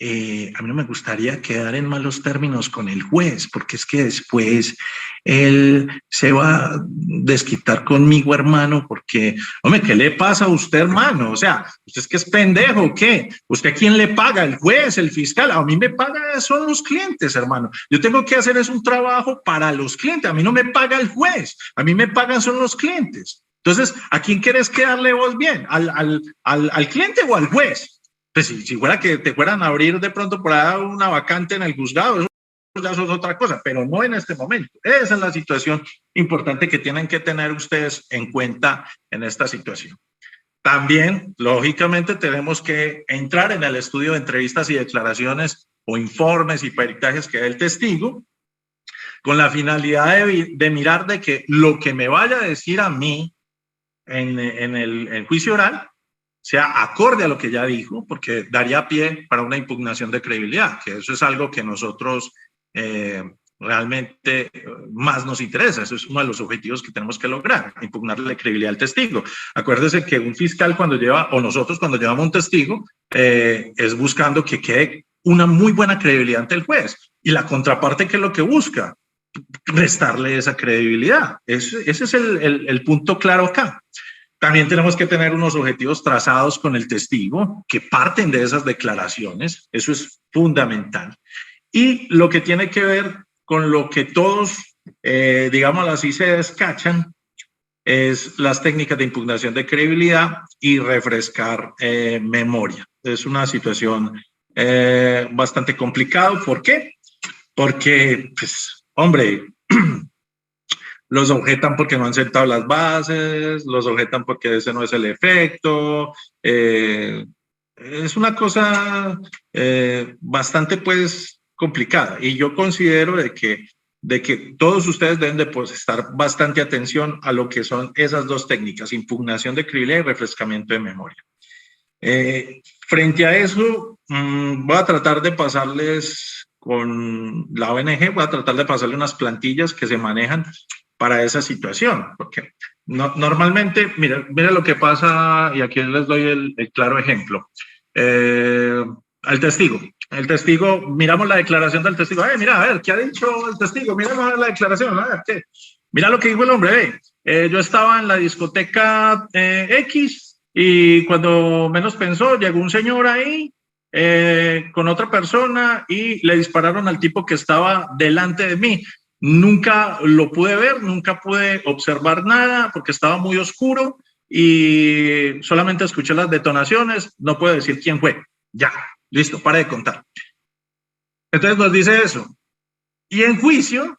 a mí no me gustaría quedar en malos términos con el juez, porque es que después él se va a desquitar conmigo, hermano, porque, hombre, ¿qué le pasa a usted, hermano? O sea, ¿usted es que es pendejo o qué? ¿Usted a quién le paga? ¿El juez, el fiscal? A mí me paga, son los clientes, hermano. Yo tengo que hacer es un trabajo para los clientes. A mí no me paga el juez, a mí me pagan son los clientes. Entonces, ¿a quién quieres quedarle vos bien? ¿Al cliente o al juez? Pues si fuera que te fueran a abrir de pronto por ahí una vacante en el juzgado, eso ya es otra cosa, pero no en este momento. Esa es la situación importante que tienen que tener ustedes en cuenta en esta situación. También, lógicamente, tenemos que entrar en el estudio de entrevistas y declaraciones o informes y peritajes que dé el testigo, con la finalidad de mirar de que lo que me vaya a decir a mí en el juicio oral sea acorde a lo que ya dijo, porque daría pie para una impugnación de credibilidad, que eso es algo que nosotros realmente más nos interesa. Eso es uno de los objetivos que tenemos que lograr, impugnarle credibilidad al testigo. Acuérdese que un fiscal cuando lleva, o nosotros cuando llevamos un testigo, es buscando que quede una muy buena credibilidad ante el juez. Y la contraparte, ¿qué es lo que busca? Restarle esa credibilidad. Ese es el punto claro acá. También tenemos que tener unos objetivos trazados con el testigo que parten de esas declaraciones. Eso es fundamental. Y lo que tiene que ver con lo que todos, digámoslo así, se descachan, es las técnicas de impugnación de credibilidad y refrescar memoria. Es una situación bastante complicada. ¿Por qué? Porque, pues, hombre, los objetan porque no han sentado las bases, los objetan porque ese no es el efecto. Es una cosa bastante, pues, complicada. Y yo considero de que todos ustedes deben de prestar bastante atención a lo que son esas dos técnicas, impugnación de credibilidad y refrescamiento de memoria. Frente a eso, voy a tratar de pasarles con la ONG, voy a tratar de pasarle unas plantillas que se manejan para esa situación, porque normalmente, mira lo que pasa, y aquí les doy el claro ejemplo. El testigo, miramos la declaración del testigo. Mira, a ver, ¿qué ha dicho el testigo? Miramos la declaración, a ver, ¿qué? Mira lo que dijo el hombre. Yo estaba en la discoteca X y cuando menos pensó, llegó un señor ahí con otra persona y le dispararon al tipo que estaba delante de mí. Nunca lo pude ver, nunca pude observar nada porque estaba muy oscuro y solamente escuché las detonaciones, no puedo decir quién fue. Ya, listo, para de contar. Entonces nos dice eso. Y en juicio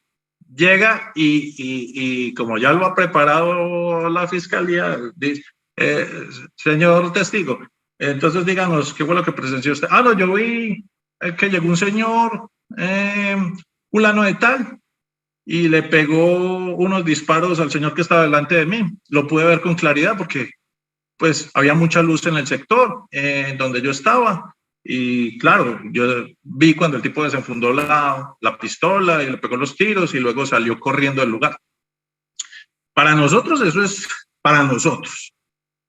llega y como ya lo ha preparado la fiscalía, dice, señor testigo, entonces díganos, ¿qué fue lo que presenció usted? No, yo vi que llegó un señor, fulano de tal, y le pegó unos disparos al señor que estaba delante de mí. Lo pude ver con claridad porque pues había mucha luz en el sector donde yo estaba. Y claro, yo vi cuando el tipo desenfundó la pistola y le pegó los tiros y luego salió corriendo del lugar. Para nosotros eso es para nosotros.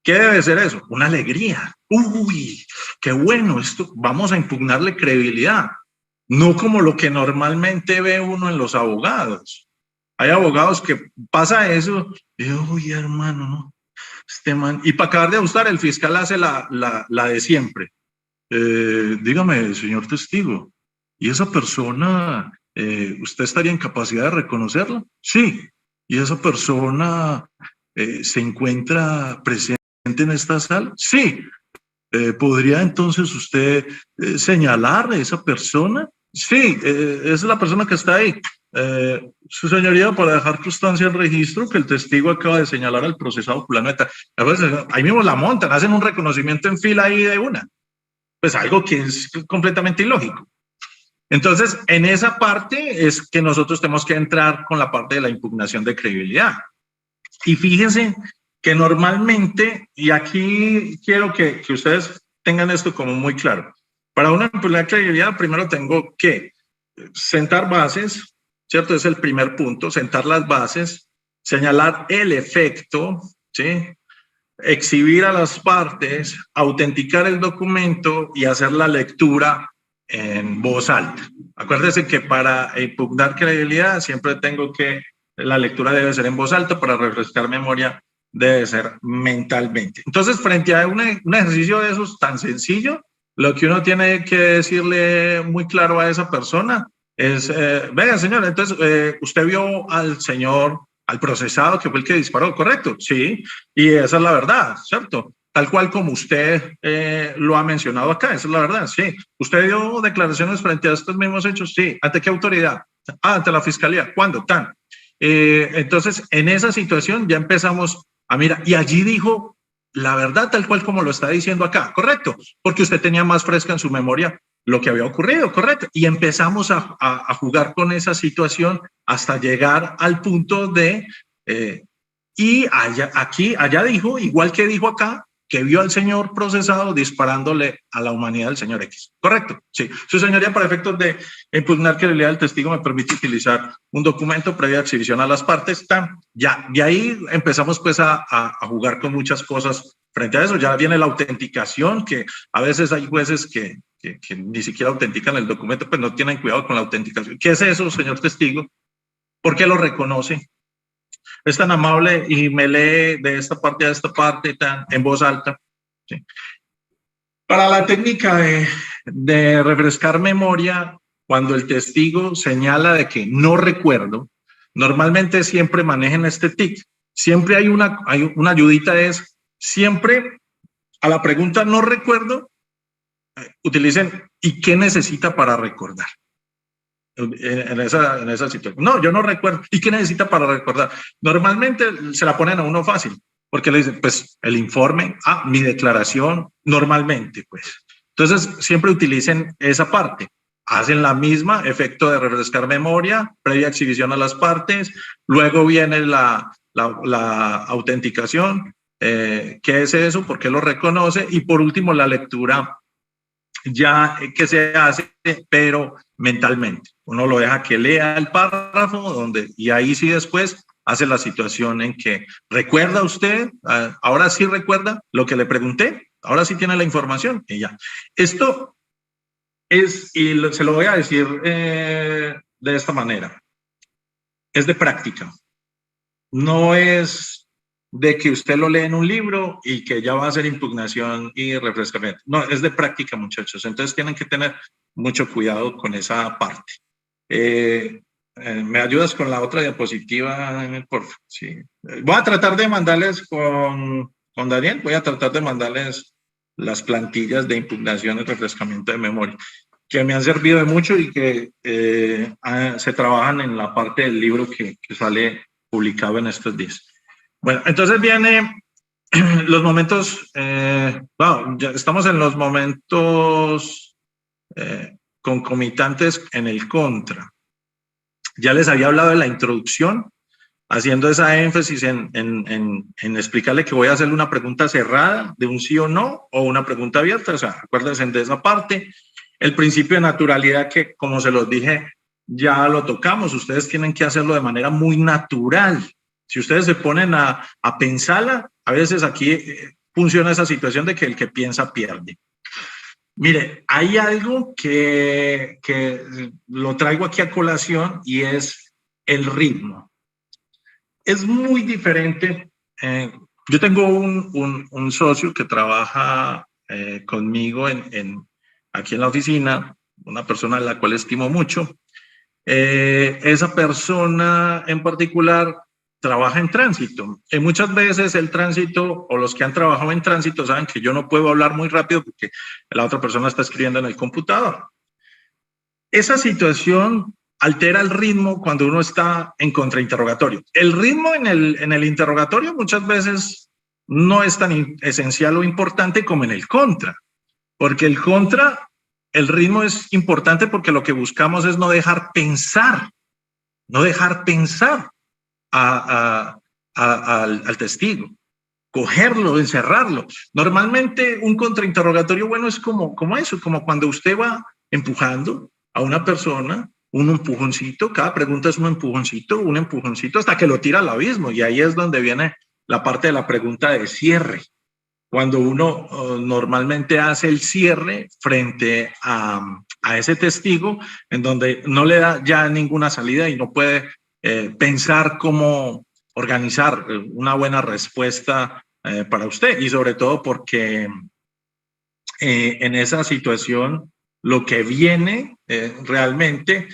¿Qué debe ser eso? Una alegría. Uy, qué bueno, esto vamos a impugnarle credibilidad. No como lo que normalmente ve uno en los abogados. Hay abogados que pasa eso y uy, hermano, ¿no? Este man. Y para acabar de ajustar, el fiscal hace la de siempre. Dígame, señor testigo, ¿y esa persona, usted estaría en capacidad de reconocerla? Sí. ¿Y esa persona se encuentra presente en esta sala? Sí. ¿Podría entonces usted señalar a esa persona? Sí, es la persona que está ahí. Su señoría, para dejar constancia en registro que el testigo acaba de señalar al procesado fulano de tal. Ahí mismo la montan, hacen un reconocimiento en fila ahí de una. Pues algo que es completamente ilógico. Entonces, en esa parte es que nosotros tenemos que entrar con la parte de la impugnación de credibilidad. Y fíjense que normalmente, y aquí quiero que ustedes tengan esto como muy claro, para una impugnación de credibilidad primero tengo que sentar bases, ¿cierto? Es el primer punto, sentar las bases, señalar el efecto, ¿sí? Exhibir a las partes, autenticar el documento y hacer la lectura en voz alta. Acuérdense que para impugnar credibilidad siempre tengo que, la lectura debe ser en voz alta, para refrescar memoria debe ser mentalmente. Entonces, frente a un ejercicio de esos tan sencillo, lo que uno tiene que decirle muy claro a esa persona es, venga señor, entonces usted vio al señor, al procesado que fue el que disparó, ¿correcto? Sí, y esa es la verdad, ¿cierto? Tal cual como usted lo ha mencionado acá, esa es la verdad, sí. ¿Usted dio declaraciones frente a estos mismos hechos? Sí. ¿Ante qué autoridad? Ante la fiscalía. ¿Cuándo? Tan. Entonces, en esa situación ya empezamos a mirar, y allí dijo la verdad tal cual como lo está diciendo acá, correcto, porque usted tenía más fresca en su memoria lo que había ocurrido, correcto. Y empezamos a jugar con esa situación hasta llegar al punto de, y allá dijo, igual que dijo acá, que vio al señor procesado disparándole a la humanidad del señor X. Correcto, sí. Su señoría, para efectos de impugnar que le lea el testigo, me permite utilizar un documento previa exhibición a las partes. Ya, y ahí empezamos pues a jugar con muchas cosas frente a eso. Ya viene la autenticación, que a veces hay jueces que ni siquiera autentican el documento, pues no tienen cuidado con la autenticación. ¿Qué es eso, señor testigo? ¿Por qué lo reconoce? Es tan amable y me lee de esta parte a esta parte en voz alta. ¿Sí? Para la técnica de refrescar memoria, cuando el testigo señala de que no recuerdo, normalmente siempre manejen este tic. Siempre hay una ayudita, es siempre a la pregunta no recuerdo, utilicen ¿y qué necesita para recordar? En esa situación. No, yo no recuerdo. ¿Y qué necesita para recordar? Normalmente se la ponen a uno fácil, porque le dicen, pues, el informe, mi declaración, normalmente, pues. Entonces, siempre utilicen esa parte. Hacen la misma, efecto de refrescar memoria, previa exhibición a las partes, luego viene la autenticación, ¿qué es eso? ¿Por qué lo reconoce? Y por último, la lectura ya que se hace, pero mentalmente. Uno lo deja que lea el párrafo y ahí sí después hace la situación en que recuerda usted, ahora sí recuerda lo que le pregunté, ahora sí tiene la información y ya. Esto es, y se lo voy a decir de esta manera, es de práctica. No es de que usted lo lee en un libro y que ya va a hacer impugnación y refrescamiento. No, es de práctica, muchachos. Entonces tienen que tener mucho cuidado con esa parte. ¿Me ayudas con la otra diapositiva, por favor? Sí. Voy a tratar de mandarles con Daniel, voy a tratar de mandarles las plantillas de impugnación y refrescamiento de memoria, que me han servido de mucho y que se trabajan en la parte del libro que sale publicado en estos días. Bueno, entonces viene los momentos, ya estamos en los momentos concomitantes en el contra. Ya les había hablado de la introducción, haciendo esa énfasis en explicarle que voy a hacerle una pregunta cerrada de un sí o no, o una pregunta abierta, o sea, acuérdense de esa parte. El principio de naturalidad que, como se los dije, ya lo tocamos, ustedes tienen que hacerlo de manera muy natural. Si ustedes se ponen a pensarla, a veces aquí funciona esa situación de que el que piensa pierde. Mire, hay algo que lo traigo aquí a colación y es el ritmo. Es muy diferente. Yo tengo un socio que trabaja conmigo aquí en la oficina, una persona a la cual estimo mucho. Esa persona en particular trabaja en tránsito. Y muchas veces el tránsito, o los que han trabajado en tránsito, saben que yo no puedo hablar muy rápido porque la otra persona está escribiendo en el computador. Esa situación altera el ritmo cuando uno está en contrainterrogatorio. El ritmo en el interrogatorio muchas veces no es tan esencial o importante como en el contra, porque el contra, el ritmo es importante porque lo que buscamos es no dejar pensar al testigo, cogerlo, encerrarlo. Normalmente un contrainterrogatorio bueno es como eso, como cuando usted va empujando a una persona, un empujoncito, cada pregunta es un empujoncito, hasta que lo tira al abismo, y ahí es donde viene la parte de la pregunta de cierre. Cuando uno normalmente hace el cierre frente a ese testigo, en donde no le da ya ninguna salida y no puede pensar cómo organizar una buena respuesta para usted, y sobre todo porque en esa situación lo que viene realmente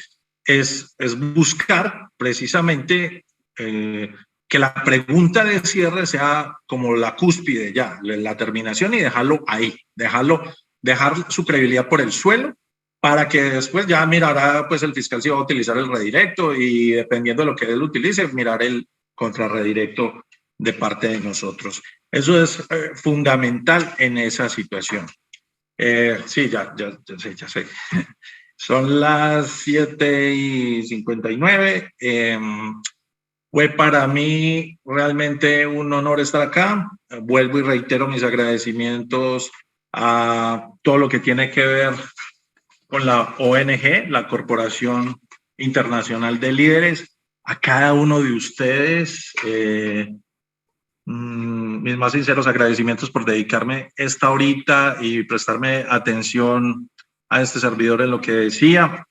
es buscar precisamente que la pregunta de cierre sea como la cúspide ya, la terminación, y dejarlo ahí, dejar su credibilidad por el suelo, para que después ya mirará pues el fiscal si va a utilizar el redirecto, y dependiendo de lo que él utilice, mirar el contrarredirecto de parte de nosotros. Eso es fundamental en esa situación. Sí, ya sé. Son las 7:59. Fue para mí realmente un honor estar acá. Vuelvo y reitero mis agradecimientos a todo lo que tiene que ver con la ONG, la Corporación Internacional de Líderes, a cada uno de ustedes. Mis más sinceros agradecimientos por dedicarme esta horita y prestarme atención a este servidor en lo que decía.